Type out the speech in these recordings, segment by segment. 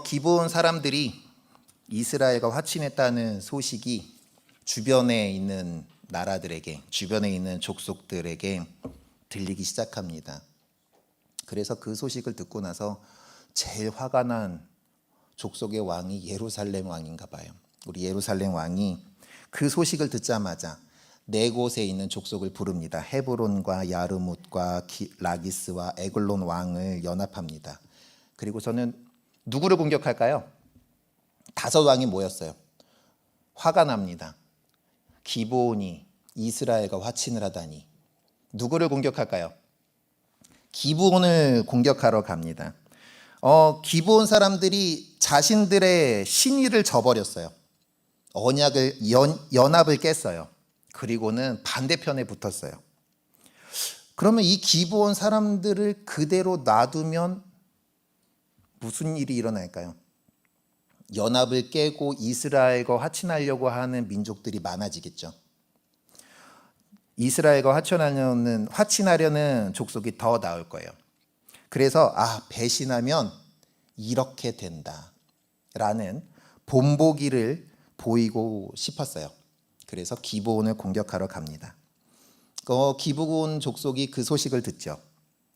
기브온 사람들이 이스라엘과 화친했다는 소식이 주변에 있는 나라들에게, 주변에 있는 족속들에게 들리기 시작합니다. 그래서 그 소식을 듣고 나서 제일 화가 난 족속의 왕이 예루살렘 왕인가 봐요. 우리 예루살렘 왕이 그 소식을 듣자마자 네 곳에 있는 족속을 부릅니다. 헤브론과 야르뭇과 라기스와 에글론 왕을 연합합니다. 그리고서는 누구를 공격할까요? 5왕이 모였어요. 화가 납니다. 기브온이 이스라엘과 화친을 하다니. 누구를 공격할까요? 기브온을 공격하러 갑니다. 기브온 사람들이 자신들의 신의를 저버렸어요. 언약을 연합을 깼어요. 그리고는 반대편에 붙었어요. 그러면 이 기브온 사람들을 그대로 놔두면 무슨 일이 일어날까요? 연합을 깨고 이스라엘과 화친하려고 하는 민족들이 많아지겠죠. 이스라엘과 화친하려는 족속이 더 나올 거예요. 그래서 배신하면 이렇게 된다라는 본보기를 보이고 싶었어요. 그래서 기브온을 공격하러 갑니다. 기브온 족속이 그 소식을 듣죠.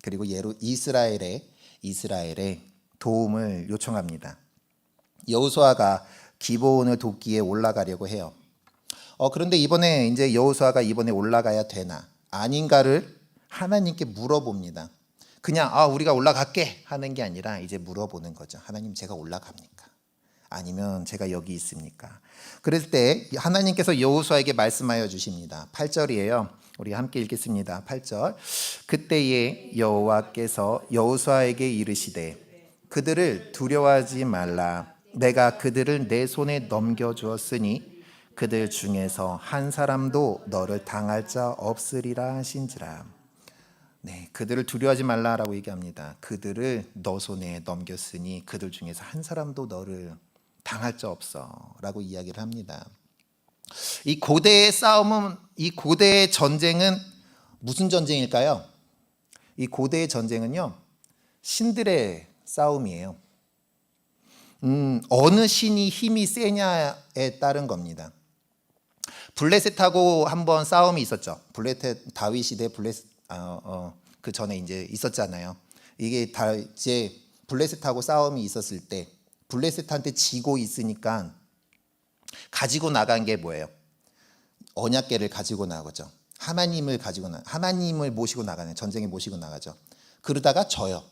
그리고 이스라엘의 도움을 요청합니다. 여호수아가 기브온을 돕기에 올라가려고 해요. 그런데 이번에 이제 여호수아가 올라가야 되나 아닌가를 하나님께 물어봅니다. 그냥 우리가 올라갈게 하는 게 아니라 이제 물어보는 거죠. 하나님, 제가 올라갑니까? 아니면 제가 여기 있습니까? 그럴 때 하나님께서 여호수아에게 말씀하여 주십니다. 8절이에요. 우리 함께 읽겠습니다. 8절. 그때에 여호와께서 여호수아에게 이르시되 그들을 두려워하지 말라. 내가 그들을 내 손에 넘겨주었으니 그들 중에서 한 사람도 너를 당할 자 없으리라 하신지라. 네, 그들을 두려워하지 말라라고 얘기합니다. 그들을 너 손에 넘겼으니 그들 중에서 한 사람도 너를 당할 자 없어라고 이야기를 합니다. 이 고대의 싸움은, 이 고대의 전쟁은 무슨 전쟁일까요? 이 고대의 전쟁은요, 신들의 싸움이에요. 어느 신이 힘이 세냐에 따른 겁니다. 블레셋하고 한번 싸움이 있었죠. 다윗 시대 그 전에 이제 있었잖아요. 이게 이제 블레셋하고 싸움이 있었을 때 블레셋한테 지고 있으니까 가지고 나간 게 뭐예요? 언약궤를 가지고 나가죠. 하나님을 모시고 나가는, 전쟁에 모시고 나가죠. 그러다가 져요.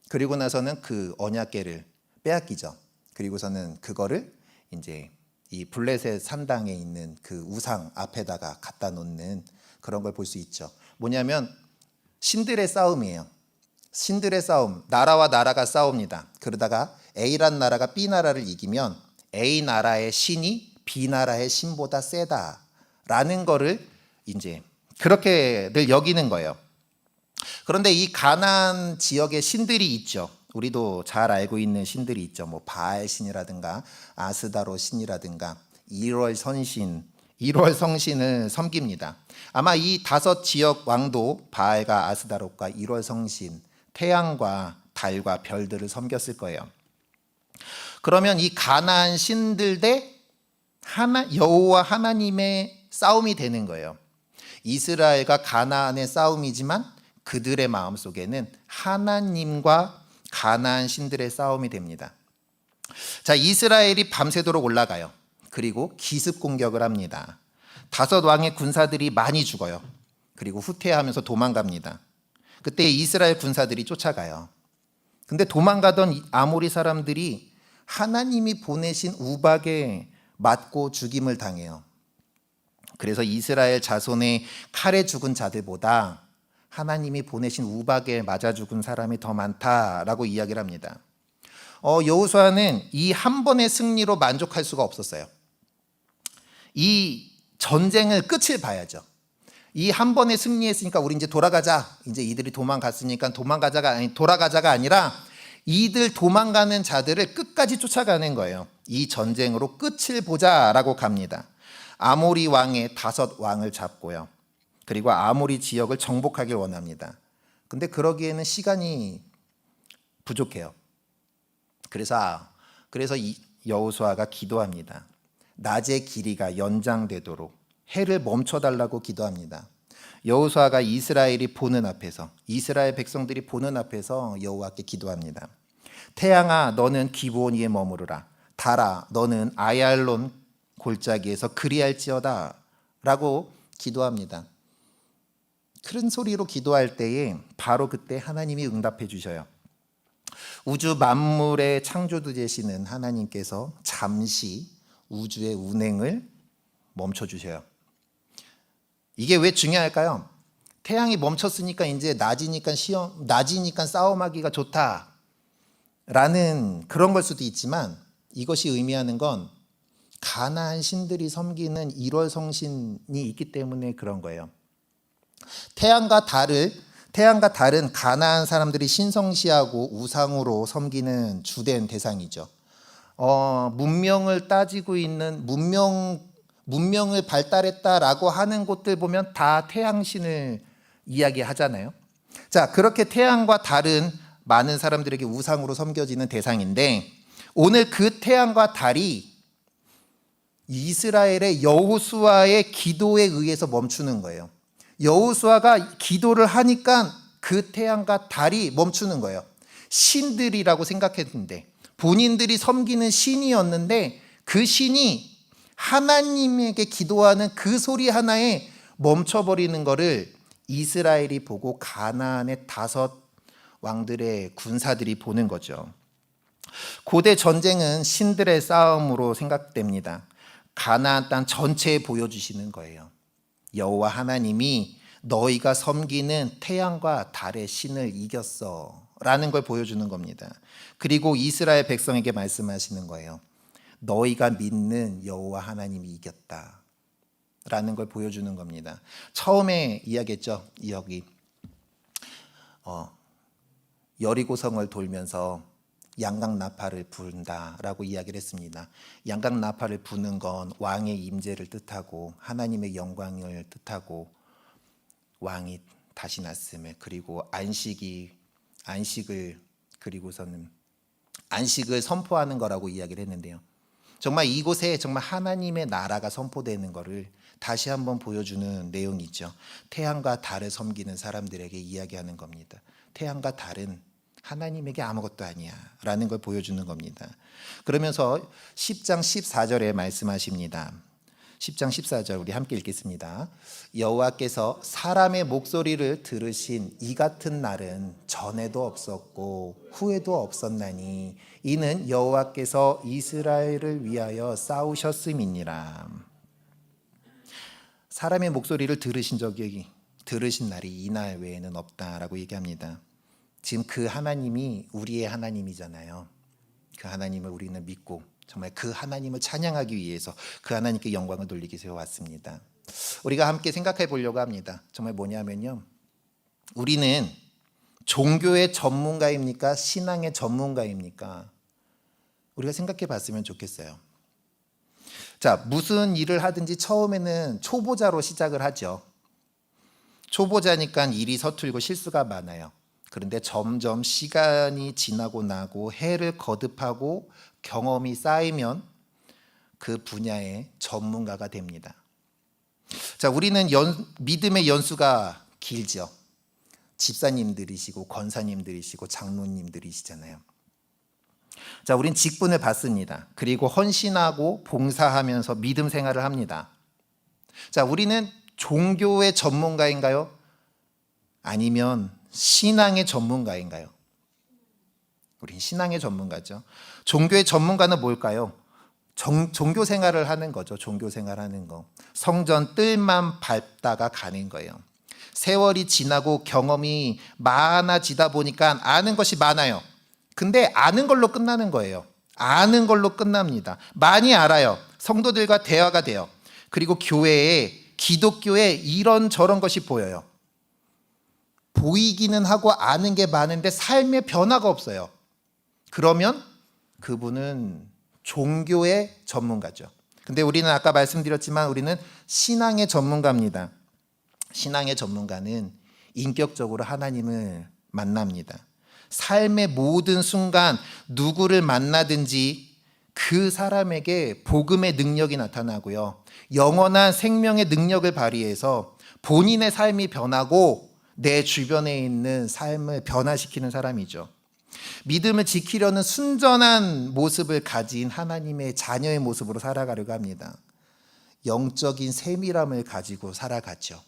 그리고 나서는 그 언약궤를 빼앗기죠. 그리고서는 그거를 이제 이 블레셋 산당에 있는 그 우상 앞에다가 갖다 놓는 그런 걸 볼 수 있죠. 뭐냐면 신들의 싸움이에요. 신들의 싸움, 나라와 나라가 싸웁니다. 그러다가 A란 나라가 B 나라를 이기면 A 나라의 신이 B 나라의 신보다 세다라는 거를 이제 그렇게들 여기는 거예요. 그런데 이 가나안 지역에 신들이 있죠. 우리도 잘 알고 있는 신들이 있죠. 뭐 바알 신이라든가 아스다로 신이라든가 1월 성신을 섬깁니다. 아마 이 5 지역 왕도 바알과 아스다롯과 1월 성신, 태양과 달과 별들을 섬겼을 거예요. 그러면 이 가나안 신들 대 여호와 하나님의 싸움이 되는 거예요. 이스라엘과 가나안의 싸움이지만 그들의 마음속에는 하나님과 가나안 신들의 싸움이 됩니다. 자, 이스라엘이 밤새도록 올라가요. 그리고 기습 공격을 합니다. 5 왕의 군사들이 많이 죽어요. 그리고 후퇴하면서 도망갑니다. 그때 이스라엘 군사들이 쫓아가요. 근데 도망가던 아모리 사람들이 하나님이 보내신 우박에 맞고 죽임을 당해요. 그래서 이스라엘 자손의 칼에 죽은 자들보다 하나님이 보내신 우박에 맞아 죽은 사람이 더 많다라고 이야기를 합니다. 여호수아는 이 한 번의 승리로 만족할 수가 없었어요. 이 전쟁을 끝을 봐야죠. 이 한 번에 승리했으니까 우리 이제 돌아가자. 이제 이들이 도망갔으니까 돌아가자가 아니라 이들 도망가는 자들을 끝까지 쫓아가는 거예요. 이 전쟁으로 끝을 보자라고 갑니다. 아모리 왕의 5 왕을 잡고요. 그리고 아모리 지역을 정복하길 원합니다. 근데 그러기에는 시간이 부족해요. 그래서 이 여호수아가 기도합니다. 낮의 길이가 연장되도록 해를 멈춰달라고 기도합니다. 여호수아가 이스라엘 백성들이 보는 앞에서 여호와께 기도합니다. 태양아 너는 기브온 위에 머무르라. 달아 너는 아얄론 골짜기에서 그리할지어다 라고 기도합니다. 큰 소리로 기도할 때에 바로 그때 하나님이 응답해 주셔요. 우주 만물의 창조주 되시는 하나님께서 잠시 우주의 운행을 멈춰 주셔요. 이게 왜 중요할까요? 태양이 멈췄으니까 이제 낮이니까 싸움하기가 좋다라는 그런 걸 수도 있지만, 이것이 의미하는 건 가나안 신들이 섬기는 1월 성신이 있기 때문에 그런 거예요. 태양과 달은 가나안 사람들이 신성시하고 우상으로 섬기는 주된 대상이죠. 문명을 따지고 있는 문명을 발달했다라고 하는 곳들 보면 다 태양신을 이야기하잖아요. 자, 그렇게 태양과 달은 많은 사람들에게 우상으로 섬겨지는 대상인데, 오늘 그 태양과 달이 이스라엘의 여호수아의 기도에 의해서 멈추는 거예요. 여호수아가 기도를 하니까 그 태양과 달이 멈추는 거예요. 신들이라고 생각했는데, 본인들이 섬기는 신이었는데 그 신이 하나님에게 기도하는 그 소리 하나에 멈춰버리는 것을 이스라엘이 보고 가나안의 5 왕들의 군사들이 보는 거죠. 고대 전쟁은 신들의 싸움으로 생각됩니다. 가나안 땅 전체에 보여주시는 거예요. 여호와 하나님이 너희가 섬기는 태양과 달의 신을 이겼어 라는 걸 보여주는 겁니다. 그리고 이스라엘 백성에게 말씀하시는 거예요. 너희가 믿는 여호와 하나님이 이겼다 라는 걸 보여주는 겁니다. 처음에 이야기했죠. 여기 여리고성을 돌면서 양강나팔을 분다라고 이야기를 했습니다. 양강나팔을 부는 건 왕의 임재를 뜻하고 하나님의 영광을 뜻하고 왕이 다시 났음을, 그리고 안식을 선포하는 거라고 이야기를 했는데요. 정말 이곳에 정말 하나님의 나라가 선포되는 것을 다시 한번 보여주는 내용이죠. 태양과 달을 섬기는 사람들에게 이야기하는 겁니다. 태양과 달은 하나님에게 아무것도 아니야 라는 걸 보여주는 겁니다. 그러면서 10장 14절에 말씀하십니다. 10장 14절 우리 함께 읽겠습니다. 여호와께서 사람의 목소리를 들으신 이 같은 날은 전에도 없었고 후에도 없었나니 이는 여호와께서 이스라엘을 위하여 싸우셨음이니라. 사람의 목소리를 들으신 날이 이 날 외에는 없다라고 얘기합니다. 지금 그 하나님이 우리의 하나님이잖아요. 그 하나님을 우리는 믿고 정말 그 하나님을 찬양하기 위해서 그 하나님께 영광을 돌리기 위해서 왔습니다. 우리가 함께 생각해 보려고 합니다. 정말 뭐냐면요, 우리는 종교의 전문가입니까? 신앙의 전문가입니까? 우리가 생각해 봤으면 좋겠어요. 자, 무슨 일을 하든지 처음에는 초보자로 시작을 하죠. 초보자니까 일이 서툴고 실수가 많아요. 그런데 점점 시간이 지나고 나고 해를 거듭하고 경험이 쌓이면 그 분야의 전문가가 됩니다. 자, 우리는 믿음의 연수가 길죠. 집사님들이시고 권사님들이시고 장로님들이시잖아요. 자, 우린 직분을 받습니다. 그리고 헌신하고 봉사하면서 믿음 생활을 합니다. 자, 우리는 종교의 전문가인가요? 아니면 신앙의 전문가인가요? 우린 신앙의 전문가죠. 종교의 전문가는 뭘까요? 종교 생활을 하는 거죠. 종교 생활하는 거. 성전 뜰만 밟다가 가는 거예요. 세월이 지나고 경험이 많아지다 보니까 아는 것이 많아요. 근데 아는 걸로 끝나는 거예요. 아는 걸로 끝납니다. 많이 알아요. 성도들과 대화가 돼요. 그리고 기독교에 이런저런 것이 보여요. 보이기는 하고 아는 게 많은데 삶의 변화가 없어요. 그러면 그분은 종교의 전문가죠. 근데 우리는 아까 말씀드렸지만 우리는 신앙의 전문가입니다. 신앙의 전문가는 인격적으로 하나님을 만납니다. 삶의 모든 순간 누구를 만나든지 그 사람에게 복음의 능력이 나타나고요. 영원한 생명의 능력을 발휘해서 본인의 삶이 변하고 내 주변에 있는 삶을 변화시키는 사람이죠. 믿음을 지키려는 순전한 모습을 가진 하나님의 자녀의 모습으로 살아가려고 합니다. 영적인 세밀함을 가지고 살아가죠.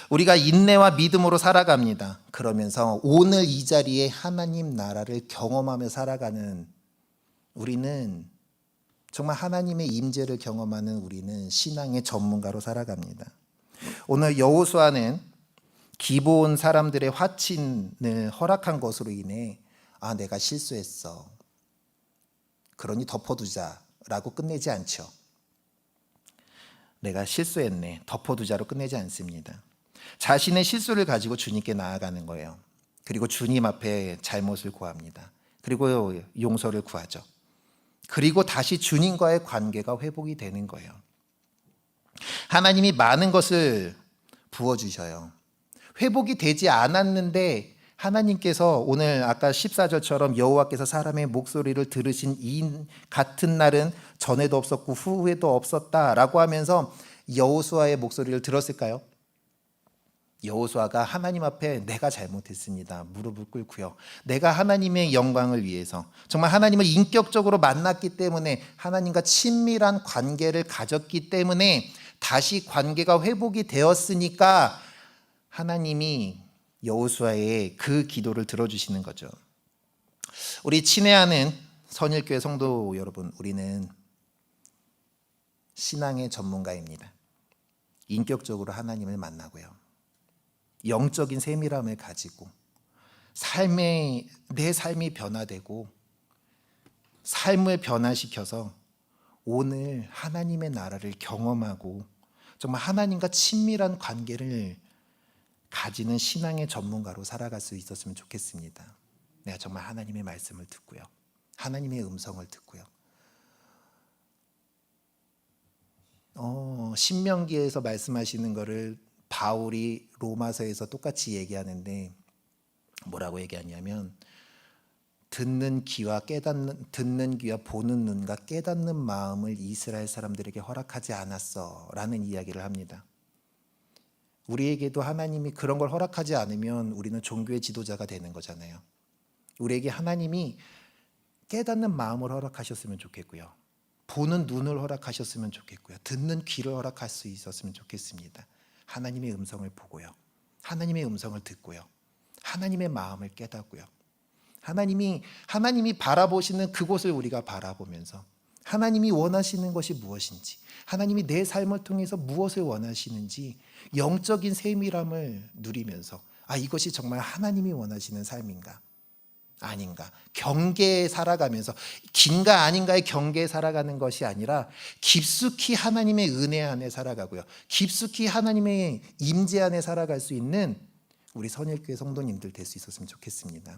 우리가 인내와 믿음으로 살아갑니다. 그러면서 오늘 이 자리에 하나님 나라를 경험하며 살아가는 우리는 정말 하나님의 임재를 경험하는 우리는 신앙의 전문가로 살아갑니다. 오늘 여호수아는 기브온 사람들의 화친을 허락한 것으로 인해 내가 실수했어. 그러니 덮어두자라고 끝내지 않죠. 내가 실수했네. 덮어두자로 끝내지 않습니다. 자신의 실수를 가지고 주님께 나아가는 거예요. 그리고 주님 앞에 잘못을 구합니다. 그리고 용서를 구하죠. 그리고 다시 주님과의 관계가 회복이 되는 거예요. 하나님이 많은 것을 부어주셔요. 회복이 되지 않았는데 하나님께서 오늘 아까 14절처럼 여호와께서 사람의 목소리를 들으신 이 같은 날은 전에도 없었고 후에도 없었다라고 하면서 여호수아의 목소리를 들었을까요? 여호수아가 하나님 앞에 내가 잘못했습니다. 무릎을 꿇고요. 내가 하나님의 영광을 위해서 정말 하나님을 인격적으로 만났기 때문에 하나님과 친밀한 관계를 가졌기 때문에 다시 관계가 회복이 되었으니까 하나님이 여호수아의 그 기도를 들어주시는 거죠. 우리 친애하는 선일교회 성도 여러분, 우리는 신앙의 전문가입니다. 인격적으로 하나님을 만나고요. 영적인 세밀함을 가지고 내 삶이 변화되고 삶을 변화시켜서 오늘 하나님의 나라를 경험하고 정말 하나님과 친밀한 관계를 가지는 신앙의 전문가로 살아갈 수 있었으면 좋겠습니다. 내가 정말 하나님의 말씀을 듣고요. 하나님의 음성을 듣고요. 신명기에서 말씀하시는 거를 바울이 로마서에서 똑같이 얘기하는데 뭐라고 얘기하냐면 듣는 귀와 보는 눈과 깨닫는 마음을 이스라엘 사람들에게 허락하지 않았어라는 이야기를 합니다. 우리에게도 하나님이 그런 걸 허락하지 않으면 우리는 종교의 지도자가 되는 거잖아요. 우리에게 하나님이 깨닫는 마음을 허락하셨으면 좋겠고요. 보는 눈을 허락하셨으면 좋겠고요. 듣는 귀를 허락할 수 있었으면 좋겠습니다. 하나님의 음성을 보고요. 하나님의 음성을 듣고요. 하나님의 마음을 깨닫고요. 하나님이 바라보시는 그곳을 우리가 바라보면서 하나님이 원하시는 것이 무엇인지, 하나님이 내 삶을 통해서 무엇을 원하시는지 영적인 세밀함을 누리면서 이것이 정말 하나님이 원하시는 삶인가 아닌가 경계에 살아가면서 긴가 아닌가의 경계에 살아가는 것이 아니라 깊숙이 하나님의 은혜 안에 살아가고요. 깊숙이 하나님의 임재 안에 살아갈 수 있는 우리 선일교회 성도님들 될 수 있었으면 좋겠습니다.